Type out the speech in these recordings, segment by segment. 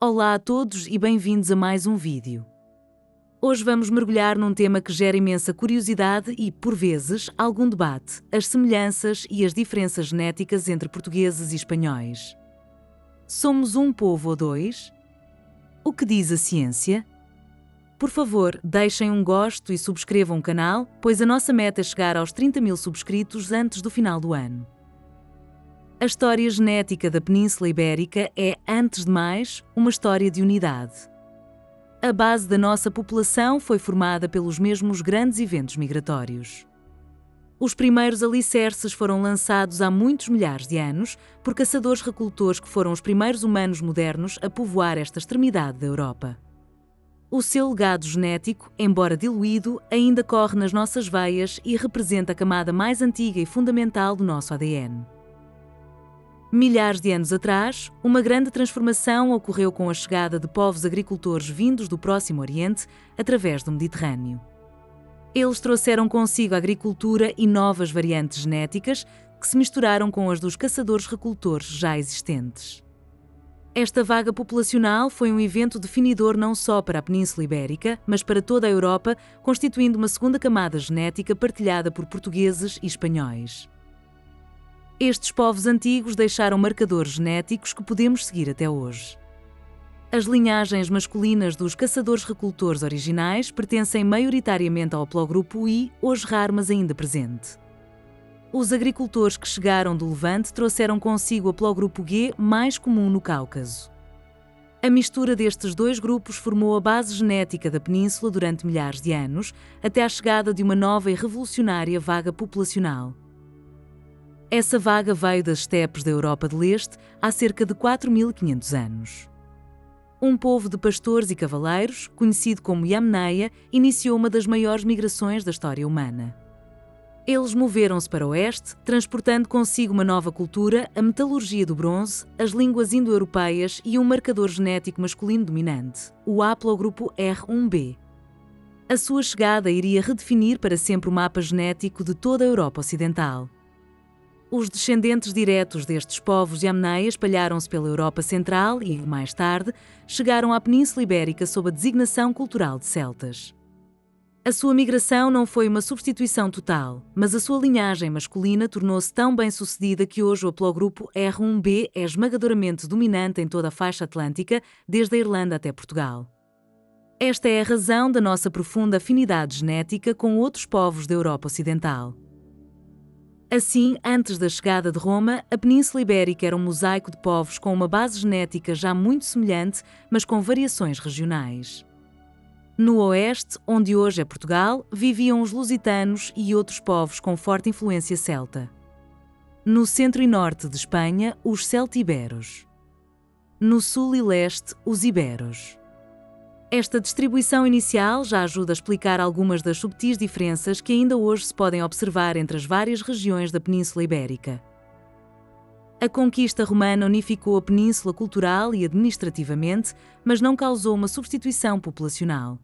Olá a todos e bem-vindos a mais um vídeo. Hoje vamos mergulhar num tema que gera imensa curiosidade e, por vezes, algum debate: as semelhanças e as diferenças genéticas entre portugueses e espanhóis. Somos um povo ou dois? O que diz a ciência? Por favor, deixem um gosto e subscrevam o canal, pois a nossa meta é chegar aos 30.000 subscritos antes do final do ano. A história genética da Península Ibérica é, antes de mais, uma história de unidade. A base da nossa população foi formada pelos mesmos grandes eventos migratórios. Os primeiros alicerces foram lançados há muitos milhares de anos por caçadores-recoletores que foram os primeiros humanos modernos a povoar esta extremidade da Europa. O seu legado genético, embora diluído, ainda corre nas nossas veias e representa a camada mais antiga e fundamental do nosso ADN. Milhares de anos atrás, uma grande transformação ocorreu com a chegada de povos agricultores vindos do Próximo Oriente através do Mediterrâneo. Eles trouxeram consigo a agricultura e novas variantes genéticas que se misturaram com as dos caçadores-recoletores já existentes. Esta vaga populacional foi um evento definidor não só para a Península Ibérica, mas para toda a Europa, constituindo uma segunda camada genética partilhada por portugueses e espanhóis. Estes povos antigos deixaram marcadores genéticos que podemos seguir até hoje. As linhagens masculinas dos caçadores-recoletores originais pertencem maioritariamente ao haplogrupo I, hoje raro mas ainda presente. Os agricultores que chegaram do Levante trouxeram consigo o haplogrupo G, mais comum no Cáucaso. A mistura destes dois grupos formou a base genética da península durante milhares de anos, até à chegada de uma nova e revolucionária vaga populacional. Essa vaga veio das estepes da Europa de Leste há cerca de 4.500 anos. Um povo de pastores e cavaleiros, conhecido como Yamneia, iniciou uma das maiores migrações da história humana. Eles moveram-se para o oeste, transportando consigo uma nova cultura, a metalurgia do bronze, as línguas indo-europeias e um marcador genético masculino dominante, o haplogrupo R1b. A sua chegada iria redefinir para sempre o mapa genético de toda a Europa Ocidental. Os descendentes diretos destes povos Yamneia espalharam-se pela Europa Central e, mais tarde, chegaram à Península Ibérica sob a designação cultural de celtas. A sua migração não foi uma substituição total, mas a sua linhagem masculina tornou-se tão bem-sucedida que hoje o haplogrupo R1b é esmagadoramente dominante em toda a faixa atlântica, desde a Irlanda até Portugal. Esta é a razão da nossa profunda afinidade genética com outros povos da Europa Ocidental. Assim, antes da chegada de Roma, a Península Ibérica era um mosaico de povos com uma base genética já muito semelhante, mas com variações regionais. No oeste, onde hoje é Portugal, viviam os lusitanos e outros povos com forte influência celta. No centro e norte de Espanha, os celtiberos. No sul e leste, os iberos. Esta distribuição inicial já ajuda a explicar algumas das subtis diferenças que ainda hoje se podem observar entre as várias regiões da Península Ibérica. A conquista romana unificou a península cultural e administrativamente, mas não causou uma substituição populacional.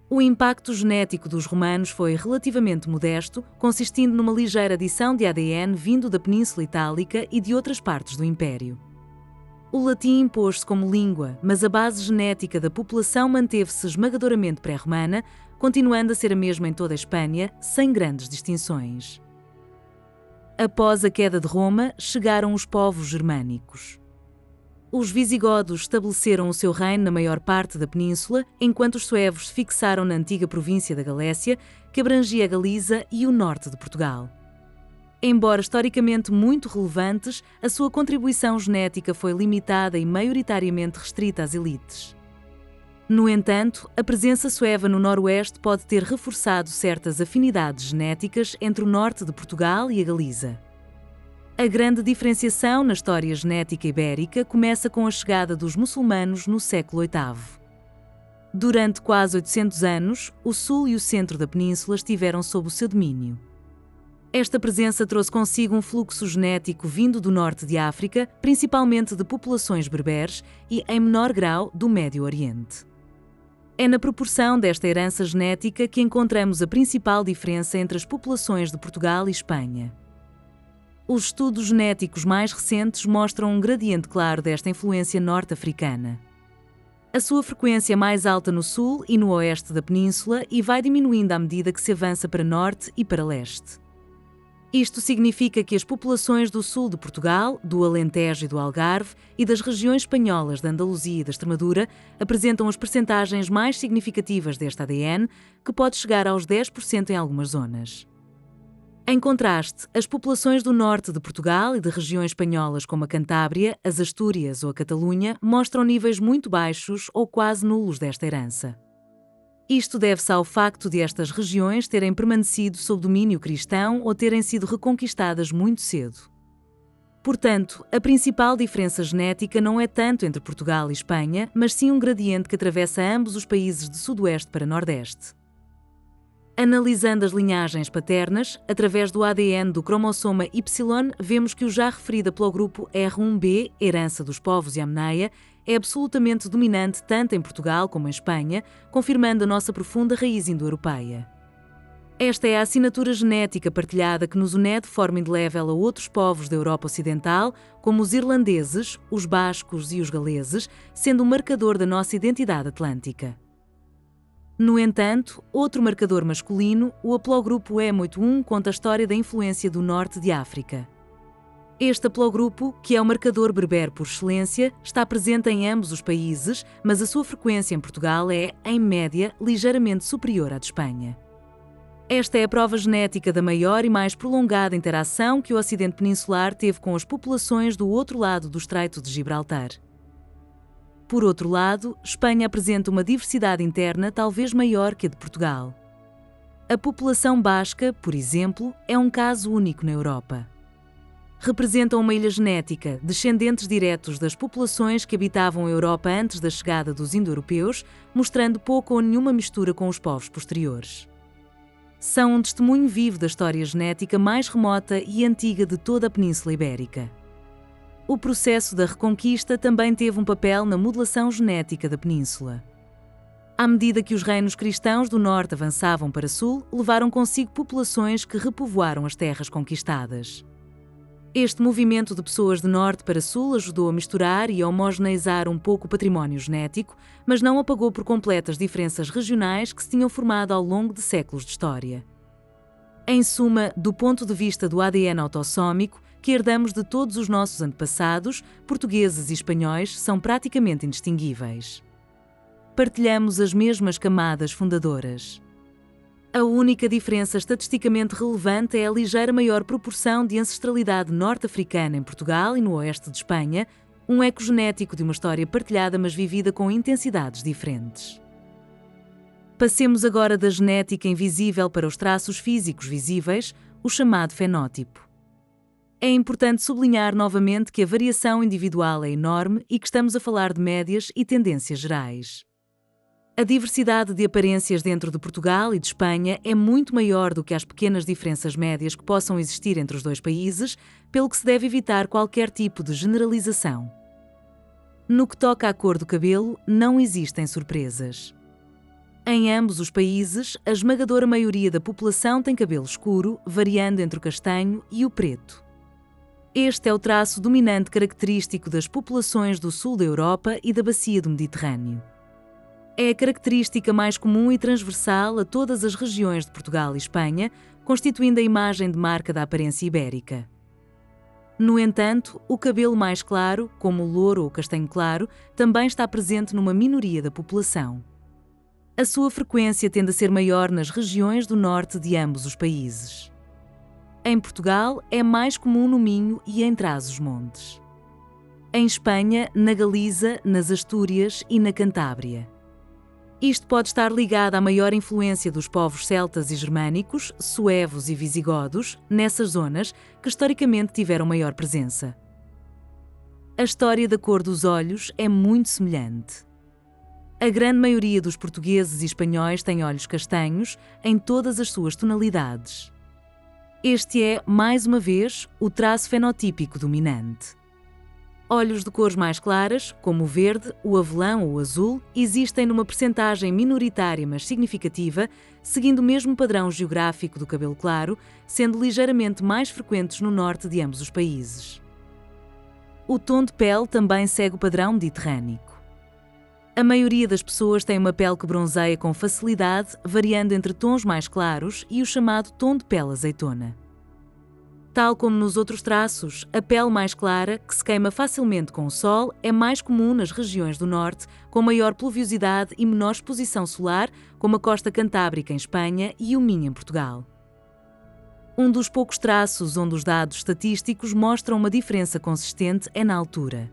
O impacto genético dos romanos foi relativamente modesto, consistindo numa ligeira adição de ADN vindo da Península Itálica e de outras partes do Império. O latim impôs-se como língua, mas a base genética da população manteve-se esmagadoramente pré-romana, continuando a ser a mesma em toda a Espanha, sem grandes distinções. Após a queda de Roma, chegaram os povos germânicos. Os visigodos estabeleceram o seu reino na maior parte da península, enquanto os suevos se fixaram na antiga província da Galécia, que abrangia a Galiza e o norte de Portugal. Embora historicamente muito relevantes, a sua contribuição genética foi limitada e maioritariamente restrita às elites. No entanto, a presença sueva no noroeste pode ter reforçado certas afinidades genéticas entre o norte de Portugal e a Galiza. A grande diferenciação na história genética ibérica começa com a chegada dos muçulmanos no século VIII. Durante quase 800 anos, o sul e o centro da península estiveram sob o seu domínio. Esta presença trouxe consigo um fluxo genético vindo do norte de África, principalmente de populações berberes e, em menor grau, do Médio Oriente. É na proporção desta herança genética que encontramos a principal diferença entre as populações de Portugal e Espanha. Os estudos genéticos mais recentes mostram um gradiente claro desta influência norte-africana. A sua frequência é mais alta no sul e no oeste da península e vai diminuindo à medida que se avança para norte e para leste. Isto significa que as populações do sul de Portugal, do Alentejo e do Algarve e das regiões espanholas da Andaluzia e da Extremadura apresentam as percentagens mais significativas deste ADN, que pode chegar aos 10% em algumas zonas. Em contraste, as populações do norte de Portugal e de regiões espanholas como a Cantábria, as Astúrias ou a Catalunha mostram níveis muito baixos ou quase nulos desta herança. Isto deve-se ao facto de estas regiões terem permanecido sob domínio cristão ou terem sido reconquistadas muito cedo. Portanto, a principal diferença genética não é tanto entre Portugal e Espanha, mas sim um gradiente que atravessa ambos os países de sudoeste para nordeste. Analisando as linhagens paternas, através do ADN do cromossoma Y, vemos que o já referido haplogrupo R1b, herança dos povos Yamnaya, é absolutamente dominante tanto em Portugal como em Espanha, confirmando a nossa profunda raiz indo-europeia. Esta é a assinatura genética partilhada que nos une de forma indelével a outros povos da Europa Ocidental, como os irlandeses, os bascos e os galeses, sendo um marcador da nossa identidade atlântica. No entanto, outro marcador masculino, o haplogrupo M81, conta a história da influência do norte de África. Este haplogrupo, que é o marcador berbere por excelência, está presente em ambos os países, mas a sua frequência em Portugal é, em média, ligeiramente superior à de Espanha. Esta é a prova genética da maior e mais prolongada interação que o Ocidente Peninsular teve com as populações do outro lado do Estreito de Gibraltar. Por outro lado, Espanha apresenta uma diversidade interna talvez maior que a de Portugal. A população basca, por exemplo, é um caso único na Europa. Representam uma ilha genética, descendentes diretos das populações que habitavam a Europa antes da chegada dos indo-europeus, mostrando pouca ou nenhuma mistura com os povos posteriores. São um testemunho vivo da história genética mais remota e antiga de toda a Península Ibérica. O processo da Reconquista também teve um papel na modelação genética da península. À medida que os reinos cristãos do norte avançavam para sul, levaram consigo populações que repovoaram as terras conquistadas. Este movimento de pessoas de norte para sul ajudou a misturar e a homogeneizar um pouco o património genético, mas não apagou por completo as diferenças regionais que se tinham formado ao longo de séculos de história. Em suma, do ponto de vista do ADN autossómico, que herdamos de todos os nossos antepassados, portugueses e espanhóis são praticamente indistinguíveis. Partilhamos as mesmas camadas fundadoras. A única diferença estatisticamente relevante é a ligeira maior proporção de ancestralidade norte-africana em Portugal e no oeste de Espanha, um eco genético de uma história partilhada mas vivida com intensidades diferentes. Passemos agora da genética invisível para os traços físicos visíveis, o chamado fenótipo. É importante sublinhar novamente que a variação individual é enorme e que estamos a falar de médias e tendências gerais. A diversidade de aparências dentro de Portugal e de Espanha é muito maior do que as pequenas diferenças médias que possam existir entre os dois países, pelo que se deve evitar qualquer tipo de generalização. No que toca à cor do cabelo, não existem surpresas. Em ambos os países, a esmagadora maioria da população tem cabelo escuro, variando entre o castanho e o preto. Este é o traço dominante característico das populações do sul da Europa e da bacia do Mediterrâneo. É a característica mais comum e transversal a todas as regiões de Portugal e Espanha, constituindo a imagem de marca da aparência ibérica. No entanto, o cabelo mais claro, como o louro ou castanho claro, também está presente numa minoria da população. A sua frequência tende a ser maior nas regiões do norte de ambos os países. Em Portugal, é mais comum no Minho e em Trás-os-Montes. Em Espanha, na Galiza, nas Astúrias e na Cantábria. Isto pode estar ligado à maior influência dos povos celtas e germânicos, suevos e visigodos, nessas zonas que historicamente tiveram maior presença. A história da cor dos olhos é muito semelhante. A grande maioria dos portugueses e espanhóis tem olhos castanhos em todas as suas tonalidades. Este é, mais uma vez, o traço fenotípico dominante. Olhos de cores mais claras, como o verde, o avelão ou o azul, existem numa percentagem minoritária mas significativa, seguindo o mesmo padrão geográfico do cabelo claro, sendo ligeiramente mais frequentes no norte de ambos os países. O tom de pele também segue o padrão mediterrâneo. A maioria das pessoas tem uma pele que bronzeia com facilidade, variando entre tons mais claros e o chamado tom de pele azeitona. Tal como nos outros traços, a pele mais clara, que se queima facilmente com o sol, é mais comum nas regiões do norte, com maior pluviosidade e menor exposição solar, como a costa cantábrica em Espanha e o Minho em Portugal. Um dos poucos traços onde os dados estatísticos mostram uma diferença consistente é na altura.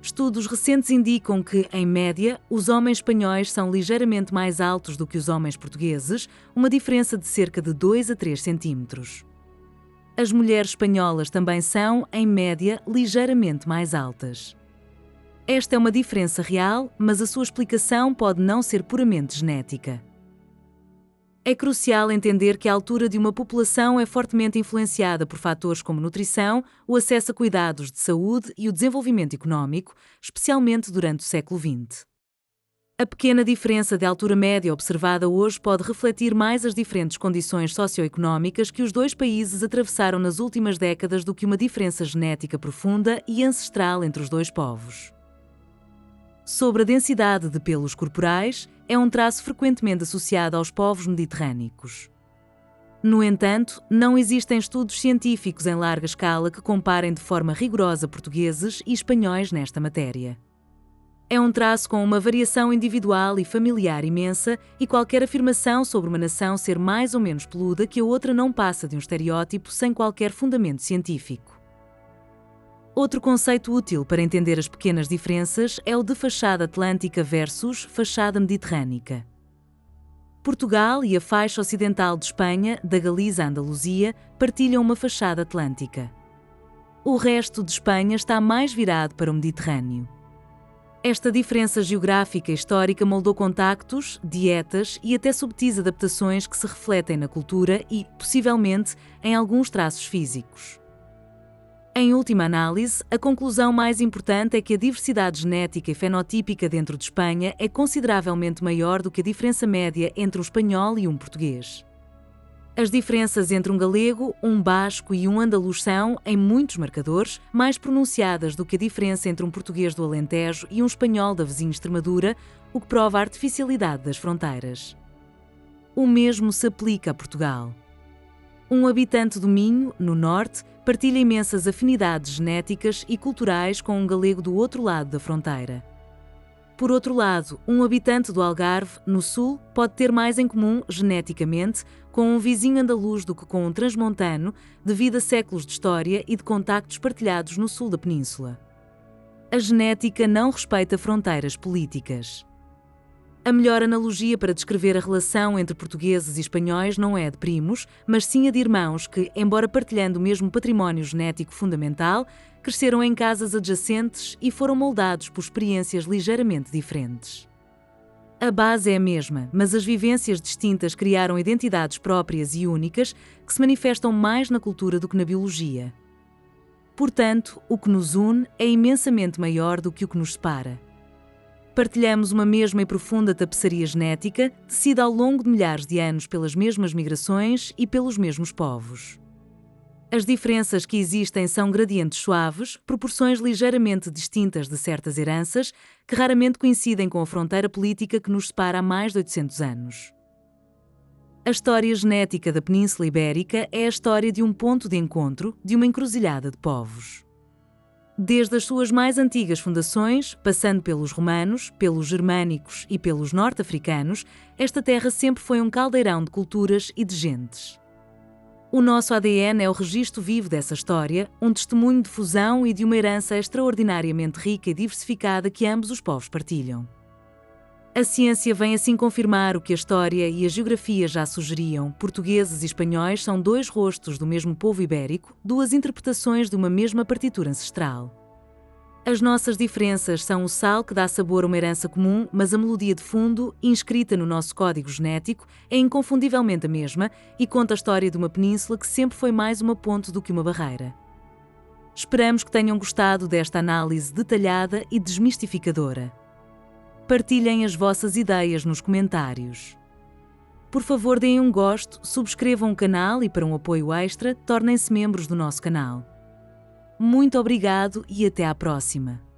Estudos recentes indicam que, em média, os homens espanhóis são ligeiramente mais altos do que os homens portugueses, uma diferença de cerca de 2 a 3 centímetros. As mulheres espanholas também são, em média, ligeiramente mais altas. Esta é uma diferença real, mas a sua explicação pode não ser puramente genética. É crucial entender que a altura de uma população é fortemente influenciada por fatores como nutrição, o acesso a cuidados de saúde e o desenvolvimento económico, especialmente durante o século XX. A pequena diferença de altura média observada hoje pode refletir mais as diferentes condições socioeconómicas que os dois países atravessaram nas últimas décadas do que uma diferença genética profunda e ancestral entre os dois povos. Sobre a densidade de pelos corporais, é um traço frequentemente associado aos povos mediterrâneos. No entanto, não existem estudos científicos em larga escala que comparem de forma rigorosa portugueses e espanhóis nesta matéria. É um traço com uma variação individual e familiar imensa, e qualquer afirmação sobre uma nação ser mais ou menos peluda que a outra não passa de um estereótipo sem qualquer fundamento científico. Outro conceito útil para entender as pequenas diferenças é o de fachada atlântica versus fachada mediterrânica. Portugal e a faixa ocidental de Espanha, da Galiza à Andaluzia, partilham uma fachada atlântica. O resto de Espanha está mais virado para o Mediterrâneo. Esta diferença geográfica e histórica moldou contactos, dietas e até subtis adaptações que se refletem na cultura e, possivelmente, em alguns traços físicos. Em última análise, a conclusão mais importante é que a diversidade genética e fenotípica dentro de Espanha é consideravelmente maior do que a diferença média entre um espanhol e um português. As diferenças entre um galego, um basco e um andaluz são, em muitos marcadores, mais pronunciadas do que a diferença entre um português do Alentejo e um espanhol da vizinha Extremadura, o que prova a artificialidade das fronteiras. O mesmo se aplica a Portugal. Um habitante do Minho, no norte, partilha imensas afinidades genéticas e culturais com um galego do outro lado da fronteira. Por outro lado, um habitante do Algarve, no sul, pode ter mais em comum, geneticamente, com um vizinho andaluz do que com um transmontano, devido a séculos de história e de contactos partilhados no sul da península. A genética não respeita fronteiras políticas. A melhor analogia para descrever a relação entre portugueses e espanhóis não é a de primos, mas sim a de irmãos que, embora partilhando o mesmo património genético fundamental, cresceram em casas adjacentes e foram moldados por experiências ligeiramente diferentes. A base é a mesma, mas as vivências distintas criaram identidades próprias e únicas que se manifestam mais na cultura do que na biologia. Portanto, o que nos une é imensamente maior do que o que nos separa. Partilhamos uma mesma e profunda tapeçaria genética, tecida ao longo de milhares de anos pelas mesmas migrações e pelos mesmos povos. As diferenças que existem são gradientes suaves, proporções ligeiramente distintas de certas heranças, que raramente coincidem com a fronteira política que nos separa há mais de 800 anos. A história genética da Península Ibérica é a história de um ponto de encontro, de uma encruzilhada de povos. Desde as suas mais antigas fundações, passando pelos romanos, pelos germânicos e pelos norte-africanos, esta terra sempre foi um caldeirão de culturas e de gentes. O nosso ADN é o registro vivo dessa história, um testemunho de fusão e de uma herança extraordinariamente rica e diversificada que ambos os povos partilham. A ciência vem assim confirmar o que a história e a geografia já sugeriam: portugueses e espanhóis são dois rostos do mesmo povo ibérico, duas interpretações de uma mesma partitura ancestral. As nossas diferenças são o sal que dá sabor a uma herança comum, mas a melodia de fundo, inscrita no nosso código genético, é inconfundivelmente a mesma e conta a história de uma península que sempre foi mais uma ponte do que uma barreira. Esperamos que tenham gostado desta análise detalhada e desmistificadora. Partilhem as vossas ideias nos comentários. Por favor, deem um gosto, subscrevam o canal e, para um apoio extra, tornem-se membros do nosso canal. Muito obrigado e até à próxima!